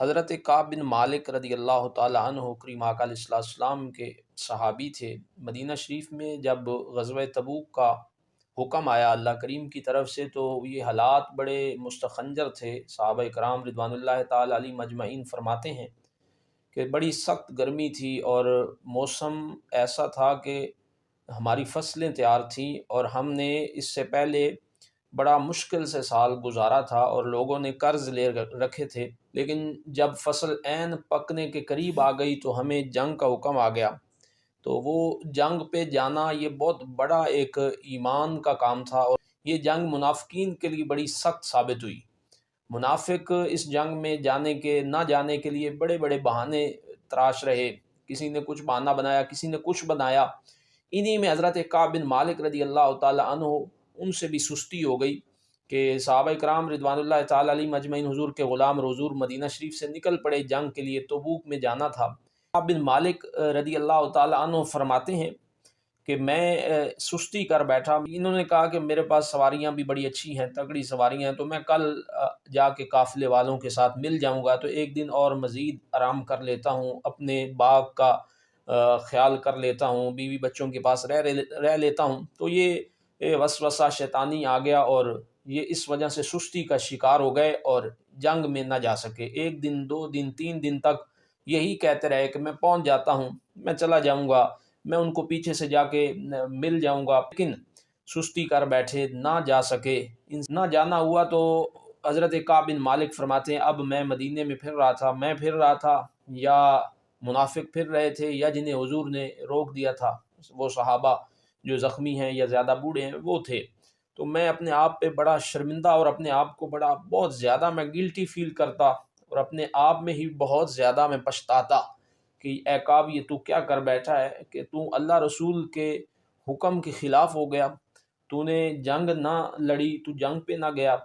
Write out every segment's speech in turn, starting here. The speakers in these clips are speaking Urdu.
حضرت کعب بن مالک رضی اللہ تعالیٰ عنہ کریم آقا علیہ السلام کے صحابی تھے۔ مدینہ شریف میں جب غزوہ تبوک کا حکم آیا اللہ کریم کی طرف سے تو یہ حالات بڑے مستخنجر تھے۔ صحابہ کرام رضوان اللہ تعالیٰ علیہ مجمعین فرماتے ہیں کہ بڑی سخت گرمی تھی اور موسم ایسا تھا کہ ہماری فصلیں تیار تھیں اور ہم نے اس سے پہلے بڑا مشکل سے سال گزارا تھا اور لوگوں نے قرض لے رکھے تھے، لیکن جب فصل عین پکنے کے قریب آ گئی تو ہمیں جنگ کا حکم آ گیا۔ تو وہ جنگ پہ جانا یہ بہت بڑا ایک ایمان کا کام تھا، اور یہ جنگ منافقین کے لیے بڑی سخت ثابت ہوئی۔ منافق اس جنگ میں نہ جانے کے لیے بڑے بڑے بہانے تراش رہے، کسی نے کچھ بہانہ بنایا، کسی نے کچھ بنایا۔ انہی میں حضرت کعب بن مالک رضی اللہ تعالی عنہ ان سے بھی سستی ہو گئی کہ صحابہ کرام رضوان اللہ تعالی علیہ مجمعین حضور کے غلام اور حضور مدینہ شریف سے نکل پڑے جنگ کے لیے، تبوک میں جانا تھا۔ کعب بن مالک رضی اللہ تعالی عنہ فرماتے ہیں کہ میں سستی کر بیٹھا۔ انہوں نے کہا کہ میرے پاس سواریاں بھی بڑی اچھی ہیں، تگڑی سواریاں ہیں، تو میں کل جا کے قافلے والوں کے ساتھ مل جاؤں گا، تو ایک دن اور مزید آرام کر لیتا ہوں، اپنے باغ کا خیال کر لیتا ہوں، بیوی بچوں کے پاس رہ لیتا ہوں۔ تو یہ وسوسہ شیطانی آ گیا اور یہ اس وجہ سے سستی کا شکار ہو گئے اور جنگ میں نہ جا سکے۔ ایک دن، 2 دن، 3 دن تک یہی کہتے رہے کہ میں پہنچ جاتا ہوں، میں چلا جاؤں گا، میں ان کو پیچھے سے جا کے مل جاؤں گا، لیکن سستی کر بیٹھے، نہ جا سکے۔ نہ جانا ہوا تو حضرت کعب بن مالک فرماتے ہیں اب میں مدینے میں پھر رہا تھا یا منافق پھر رہے تھے، یا جنہیں حضور نے روک دیا تھا وہ صحابہ جو زخمی ہیں یا زیادہ بوڑھے ہیں وہ تھے۔ تو میں اپنے آپ پہ بڑا شرمندہ اور اپنے آپ کو بہت زیادہ میں گلٹی فیل کرتا اور اپنے آپ میں ہی بہت زیادہ میں پچھتاتا کہ اے کعب یہ تو کیا کر بیٹھا ہے کہ تو اللہ رسول کے حکم کے خلاف ہو گیا، تو نے جنگ نہ لڑی، تو جنگ پہ نہ گیا۔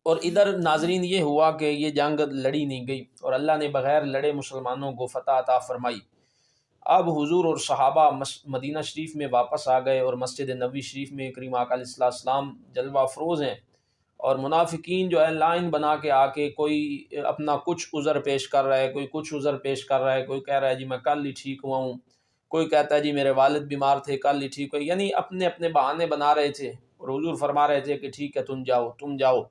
اور ادھر ناظرین یہ ہوا کہ یہ جنگ لڑی نہیں گئی اور اللہ نے بغیر لڑے مسلمانوں کو فتح عطا فرمائی۔ اب حضور اور صحابہ مدینہ شریف میں واپس آ گئے اور مسجد نبوی شریف میں کریم آقا علیہ السلام جلوہ افروز ہیں، اور منافقین جو ہے لائن بنا کے آ کے کوئی اپنا کچھ عذر پیش کر رہا ہے، کوئی کچھ عذر پیش کر رہا ہے، کوئی کہہ رہا ہے جی میں کل ہی ٹھیک ہوا ہوں، کوئی کہتا ہے جی میرے والد بیمار تھے کل ہی ٹھیک ہوئے، یعنی اپنے اپنے بہانے بنا رہے تھے، اور حضور فرما رہے تھے کہ ٹھیک ہے تم جاؤ۔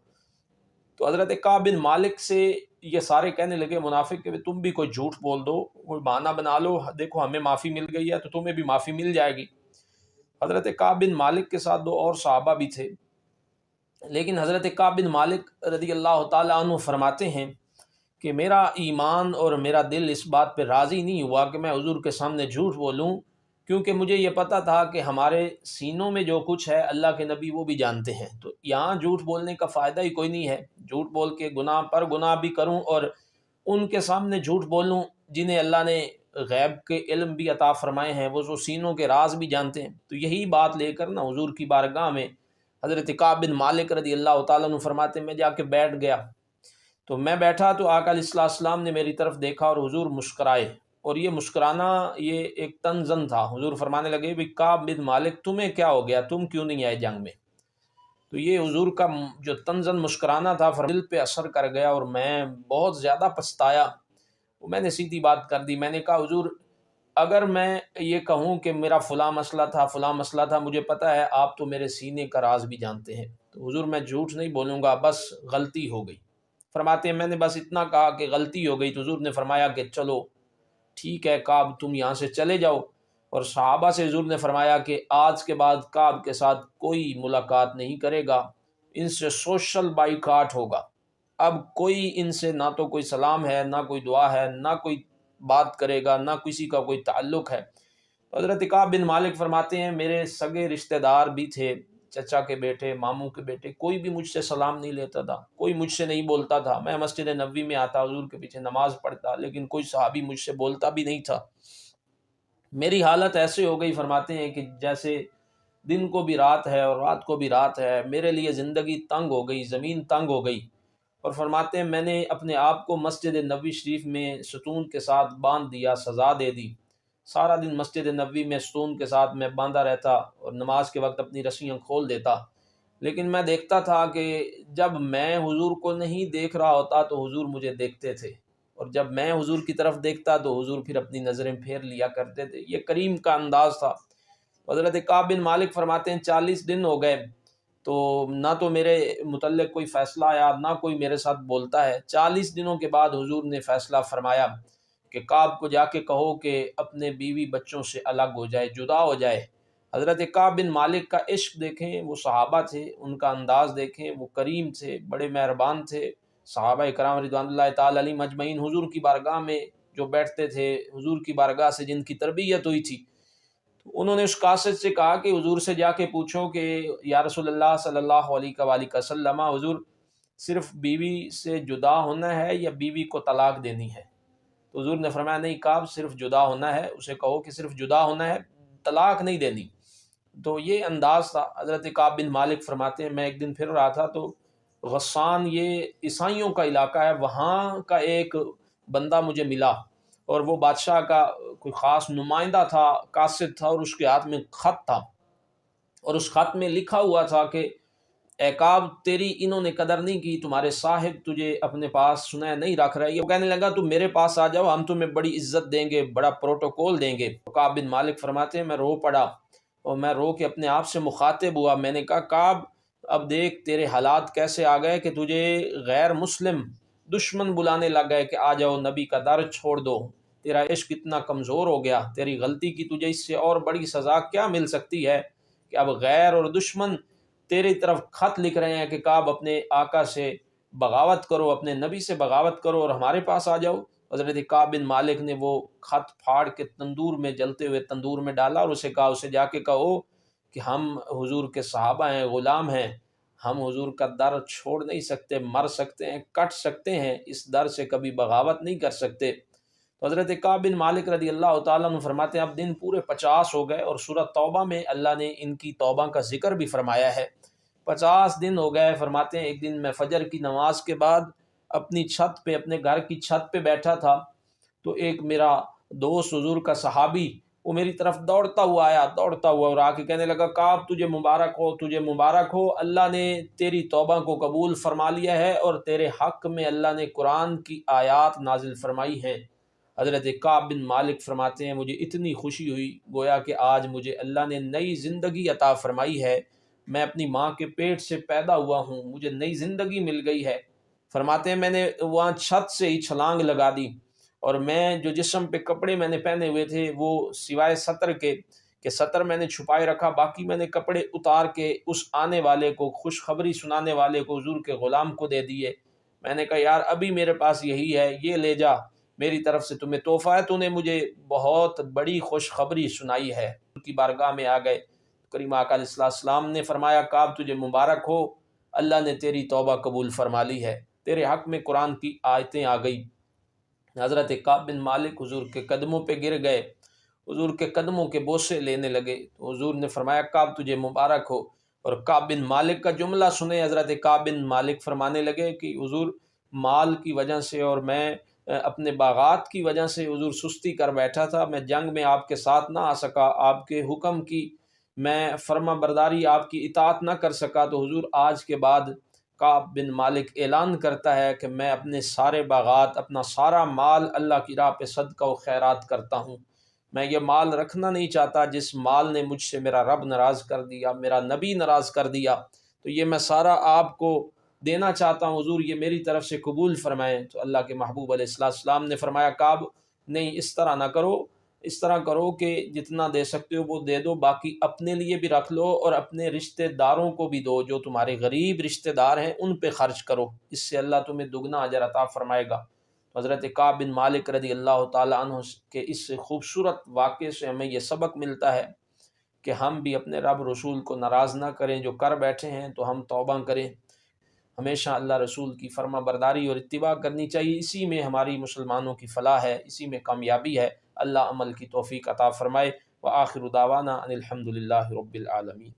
تو حضرت کعب بن مالک سے یہ سارے کہنے لگے منافق کہ تم بھی کوئی جھوٹ بول دو، کوئی بہانہ بنا لو، دیکھو ہمیں معافی مل گئی ہے تو تمہیں بھی معافی مل جائے گی۔ حضرت کعب بن مالک کے ساتھ 2 اور صحابہ بھی تھے، لیکن حضرت کعب بن مالک رضی اللہ تعالیٰ عنہ فرماتے ہیں کہ میرا ایمان اور میرا دل اس بات پہ راضی نہیں ہوا کہ میں حضور کے سامنے جھوٹ بولوں، کیونکہ مجھے یہ پتہ تھا کہ ہمارے سینوں میں جو کچھ ہے اللہ کے نبی وہ بھی جانتے ہیں، تو یہاں جھوٹ بولنے کا فائدہ ہی کوئی نہیں ہے۔ جھوٹ بول کے گناہ پر گناہ بھی کروں اور ان کے سامنے جھوٹ بولوں جنہیں اللہ نے غیب کے علم بھی عطا فرمائے ہیں، وہ جو سینوں کے راز بھی جانتے ہیں۔ تو یہی بات لے کر حضور کی بارگاہ میں حضرت کعب بن مالک رضی اللہ تعالیٰ عنہ فرماتے ہیں میں جا کے بیٹھ گیا۔ تو میں بیٹھا تو آقا علیہ السلام نے میری طرف دیکھا اور حضور مسکرائے، اور یہ مسکرانا یہ ایک طنزاً تھا۔ حضور فرمانے لگے بھی کعب بن مالک تمہیں کیا ہو گیا، تم کیوں نہیں آئے جنگ میں؟ تو یہ حضور کا جو طنزاً مسکرانا تھا دل پہ اثر کر گیا اور میں بہت زیادہ پچھتایا۔ میں نے سیدھی بات کر دی، میں نے کہا حضور اگر میں یہ کہوں کہ میرا فلاں مسئلہ تھا، مجھے پتہ ہے آپ تو میرے سینے کا راز بھی جانتے ہیں، تو حضور میں جھوٹ نہیں بولوں گا، بس غلطی ہو گئی۔ فرماتے ہیں میں نے بس اتنا کہا کہ غلطی ہو گئی، تو حضور نے فرمایا کہ چلو ٹھیک ہے کعب تم یہاں سے چلے جاؤ، اور صحابہ سے حضور نے فرمایا کہ آج کے بعد کعب کے ساتھ کوئی ملاقات نہیں کرے گا، ان سے سوشل بائیکاٹ ہوگا۔ اب کوئی ان سے نہ تو کوئی سلام ہے، نہ کوئی دعا ہے، نہ کوئی بات کرے گا، نہ کسی کا کوئی تعلق ہے۔ حضرت کعب بن مالک فرماتے ہیں میرے سگے رشتہ دار بھی تھے، چچا کے بیٹے، ماموں کے بیٹے، کوئی بھی مجھ سے سلام نہیں لیتا تھا، کوئی مجھ سے نہیں بولتا تھا۔ میں مسجد نبوی میں آتا، حضور کے پیچھے نماز پڑھتا، لیکن کوئی صحابی مجھ سے بولتا بھی نہیں تھا۔ میری حالت ایسے ہو گئی، فرماتے ہیں کہ جیسے دن کو بھی رات ہے اور رات کو بھی رات ہے، میرے لیے زندگی تنگ ہو گئی، زمین تنگ ہو گئی۔ اور فرماتے ہیں میں نے اپنے آپ کو مسجد نبوی شریف میں ستون کے ساتھ باندھ دیا، سزا دے دی۔ سارا دن مسجد نبوی میں ستون کے ساتھ میں باندھا رہتا اور نماز کے وقت اپنی رسیاں کھول دیتا۔ لیکن میں دیکھتا تھا کہ جب میں حضور کو نہیں دیکھ رہا ہوتا تو حضور مجھے دیکھتے تھے، اور جب میں حضور کی طرف دیکھتا تو حضور پھر اپنی نظریں پھیر لیا کرتے تھے۔ یہ کریم کا انداز تھا۔ حضرت کعب بن مالک فرماتے ہیں 40 دن ہو گئے تو نہ تو میرے متعلق کوئی فیصلہ آیا، نہ کوئی میرے ساتھ بولتا ہے۔ 40 دنوں کے بعد حضور نے فیصلہ فرمایا کہ کعب کو جا کے کہو کہ اپنے بیوی بچوں سے الگ ہو جائے، جدا ہو جائے۔ حضرت کعب بن مالک کا عشق دیکھیں، وہ صحابہ تھے، ان کا انداز دیکھیں، وہ کریم تھے، بڑے مہربان تھے۔ صحابہ کرام رضوان اللہ تعالی علیہم اجمعین حضور کی بارگاہ میں جو بیٹھتے تھے، حضور کی بارگاہ سے جن کی تربیت ہوئی تھی، انہوں نے اس قاصد سے کہا کہ حضور سے جا کے پوچھو کہ یا رسول اللہ صلی اللہ علیہ وآلہ وسلم، حضور صرف بیوی سے جدا ہونا ہے یا بیوی کو طلاق دینی ہے؟ تو حضور نے فرمایا نہیں کعب، صرف جدا ہونا ہے، اسے کہو کہ صرف جدا ہونا ہے، طلاق نہیں دینی۔ تو یہ انداز تھا۔ حضرت کعب بن مالک فرماتے ہیں میں ایک دن پھر رہا تھا تو غسان، یہ عیسائیوں کا علاقہ ہے، وہاں کا ایک بندہ مجھے ملا، اور وہ بادشاہ کا کوئی خاص نمائندہ تھا، قاصد تھا، اور اس کے ہاتھ میں خط تھا، اور اس خط میں لکھا ہوا تھا کہ اے کعب، تیری انہوں نے قدر نہیں کی، تمہارے صاحب تجھے اپنے پاس سنائے نہیں رکھ رہے۔ وہ کہنے لگا تم میرے پاس آ جاؤ، ہم تمہیں بڑی عزت دیں گے، بڑا پروٹوکول دیں گے۔ کعب بن مالک فرماتے ہیں میں رو پڑا، اور میں رو کے اپنے آپ سے مخاطب ہوا۔ میں نے کہا کعب، اب دیکھ تیرے حالات کیسے آ گئے کہ تجھے غیر مسلم دشمن بلانے لگ گئے کہ آ جاؤ، نبی کا در چھوڑ دو، تیرا عشق اتنا کمزور ہو گیا، تیری غلطی کی تجھے اس سے اور بڑی سزا کیا مل سکتی ہے کہ اب غیر اور دشمن تیری طرف خط لکھ رہے ہیں کہ کعب اپنے آقا سے بغاوت کرو، اپنے نبی سے بغاوت کرو اور ہمارے پاس آ جاؤ۔ حضرت کعب بن مالک نے وہ خط پھاڑ کے تندور میں، جلتے ہوئے تندور میں ڈالا، اور اسے کہا، اسے جا کے کہو کہ ہم حضور کے صحابہ ہیں، غلام ہیں، ہم حضور کا در چھوڑ نہیں سکتے، مر سکتے ہیں، کٹ سکتے ہیں، اس در سے کبھی بغاوت نہیں کر سکتے۔ تو حضرت کعب بن مالک رضی اللہ تعالیٰ عنہ فرماتے ہیں اب دن پورے 50 ہو گئے، اور سورۃ توبہ میں اللہ نے ان کی توبہ کا ذکر بھی فرمایا ہے۔ 50 دن ہو گئے۔ فرماتے ہیں ایک دن میں فجر کی نماز کے بعد اپنی چھت پہ، اپنے گھر کی چھت پہ بیٹھا تھا، تو ایک میرا دوست حضور کا صحابی وہ میری طرف دوڑتا ہوا آیا، دوڑتا ہوا، اور آ کے کہنے لگا کعب تجھے مبارک ہو، تجھے مبارک ہو، اللہ نے تیری توبہ کو قبول فرما لیا ہے، اور تیرے حق میں اللہ نے قرآن کی آیات نازل فرمائی ہیں۔ حضرت کعب بن مالک فرماتے ہیں مجھے اتنی خوشی ہوئی گویا کہ آج مجھے اللہ نے نئی زندگی عطا فرمائی ہے، میں اپنی ماں کے پیٹ سے پیدا ہوا ہوں، مجھے نئی زندگی مل گئی ہے۔ فرماتے ہیں میں نے وہاں چھت سے ہی چھلانگ لگا دی، اور میں جو جسم پہ کپڑے میں نے پہنے ہوئے تھے وہ سوائے سطر کے کہ سطر میں نے چھپائے رکھا، باقی میں نے کپڑے اتار کے اس آنے والے کو، خوشخبری سنانے والے کو، حضور کے غلام کو دے دیے۔ میں نے کہا یار ابھی میرے پاس یہی ہے، یہ لے جا، میری طرف سے تمہیں تحفہ ہے، تو نے مجھے بہت بڑی خوشخبری سنائی ہے۔ ان کی بارگاہ میں آ گئے، کریم آقا علیہ السلام نے فرمایا کعب تجھے مبارک ہو، اللہ نے تیری توبہ قبول فرما لی ہے، تیرے حق میں قرآن کی آیتیں آ گئی۔ حضرت کعب بن مالک حضور کے قدموں پہ گر گئے، حضور کے قدموں کے بوسے لینے لگے، تو حضور نے فرمایا کعب تجھے مبارک ہو۔ اور کعب بن مالک کا جملہ سنے، حضرت کعب بن مالک فرمانے لگے کہ حضور مال کی وجہ سے اور میں اپنے باغات کی وجہ سے حضور سستی کر بیٹھا تھا، میں جنگ میں آپ کے ساتھ نہ آ سکا، آپ کے حکم کی میں فرما برداری، آپ کی اطاعت نہ کر سکا، تو حضور آج کے بعد کعب بن مالک اعلان کرتا ہے کہ میں اپنے سارے باغات، اپنا سارا مال اللہ کی راہ پہ صدقہ و خیرات کرتا ہوں۔ میں یہ مال رکھنا نہیں چاہتا جس مال نے مجھ سے میرا رب ناراض کر دیا، میرا نبی ناراض کر دیا، تو یہ میں سارا آپ کو دینا چاہتا ہوں، حضور یہ میری طرف سے قبول فرمائیں۔ تو اللہ کے محبوب علیہ السلام نے فرمایا کعب نہیں، اس طرح نہ کرو، اس طرح کرو کہ جتنا دے سکتے ہو وہ دے دو، باقی اپنے لیے بھی رکھ لو اور اپنے رشتہ داروں کو بھی دو، جو تمہارے غریب رشتہ دار ہیں ان پہ خرچ کرو، اس سے اللہ تمہیں دگنا اجر عطا فرمائے گا۔ حضرت کعب بن مالک رضی اللہ تعالیٰ عنہ کے اس خوبصورت واقعے سے ہمیں یہ سبق ملتا ہے کہ ہم بھی اپنے رب رسول کو ناراض نہ کریں، جو کر بیٹھے ہیں تو ہم توبہ کریں، ہمیشہ اللہ رسول کی فرما برداری اور اتباع کرنی چاہیے، اسی میں ہماری مسلمانوں کی فلاح ہے، اسی میں کامیابی ہے۔ اللہ عمل کی توفیق عطا فرمائے۔ وآخر دعوانا ان الحمد للہ رب العالمین۔